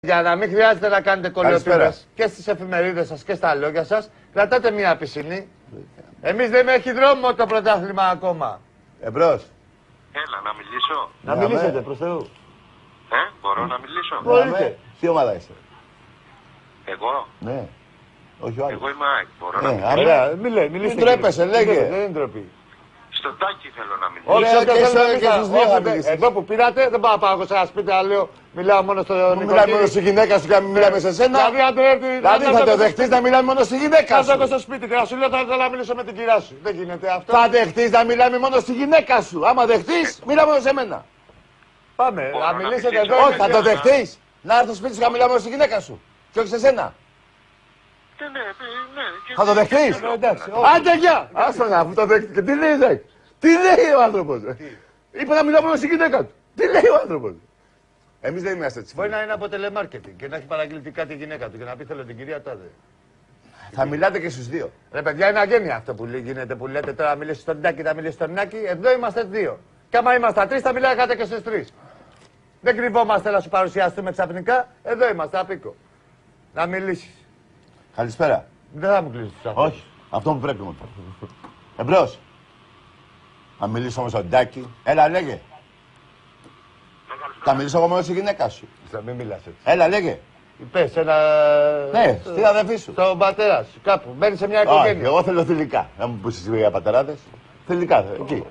Για να μην χρειάζεται να κάνετε κολοτούμπες και στις εφημερίδες σας και στα λόγια σας, κρατάτε μια πισινή. Εμείς δεν έχει δρόμο το πρωτάθλημα ακόμα. Εμπρός. Έλα, να μιλήσω. Να μιλήσετε προς Θεού. Μπορώ να μιλήσω. Μπορείτε. Τι ομάδα είσαι? Εγώ. Ναι. Όχι ο άλλος. Εγώ είμαι ΑΕΚ. Μπορώ να μιλήσω. Μιλήστε. Μην τρέπεσαι, λέγε. Δεν είναι ντροπή. Στον Τάκη θέλω να μιλήσω. Όχι, Ωραία, και στους δύο θα όχι, μιλήσεις. εδώ που πήρατε, δεν πάω να πάω σε ένα σπίτι, αλλά λέω, μιλάω μόνο στο Μην μιλάμε μόνο στη γυναίκα σου και να μην μιλάμε σε σένα. Δηλαδή, αν το έρθει. Δηλαδή θα το δεχτείς να μιλάμε μόνο στη γυναίκα Κάτω εγώ σου. στο σπίτι και να σου λέω θα ήθελα να μιλήσω με την κυρία σου. Δεν γίνεται αυτό. Θα δεχτείς να μιλάμε μόνο στη γυναίκα σου. Άμα δεχτείς, μιλάμε μόνο σε μένα. Πάμε, Μπορώ να να μιλήσετε μιλήσω. εδώ. Όχι, θα το δεχτείς. Να έρθω στο σπίτι σου και να μιλάμε μόνο στη γυναίκα σου. Και όχι σε σένα. Ναι. Θα το δεχτείς. Εντάξει. Άντε, γεια! Άστο να, αφού το δέχτηκε. Τι λέει, Ζακ? Τι λέει ο άνθρωπος? Είπε να μιλάω μόνο στη γυναίκα του. Τι λέει ο άνθρωπος? Εμείς δεν είμαστε έτσι. Μπορεί να είναι από τηλεμάρκετινγκ και να έχει παραγγείλει κάτι η γυναίκα του και να πει θέλω την κυρία τάδε. Θα μιλάτε και στους δύο. Ρε παιδιά, είναι αγένεια αυτό που γίνεται, που λέτε τώρα να μιλήσει στον Τάκη, να μιλήσει στον Νάκη. Εδώ είμαστε δύο. Και άμα είμαστε τρεις, θα μιλάγατε και στις τρεις. Δεν κρυβόμαστε να σου παρουσιαστούμε ξαφνικά. Εδώ είμαστε, απίκο. Να μιλήσεις. Καλησπέρα. Δεν θα μου κλείσεις τους αυτούς. Όχι, αυτό που πρέπει μου. Εμπρός. Θα μιλήσω όμως στον Τάκη. Έλα, λέγε. Θα μιλήσω εγώ μόνο στη γυναίκα σου. Θα μην μιλάς έτσι. Έλα, λέγε. Πες ένα. Ναι, στην αδερφή σου. Στον πατέρα σου. Κάπου. Μπαίνει σε μια Όχι, οικογένεια. εγώ θέλω θηλυκά. Να μου πεις εσύ για πατεράδες. Θηλυκά, εκεί.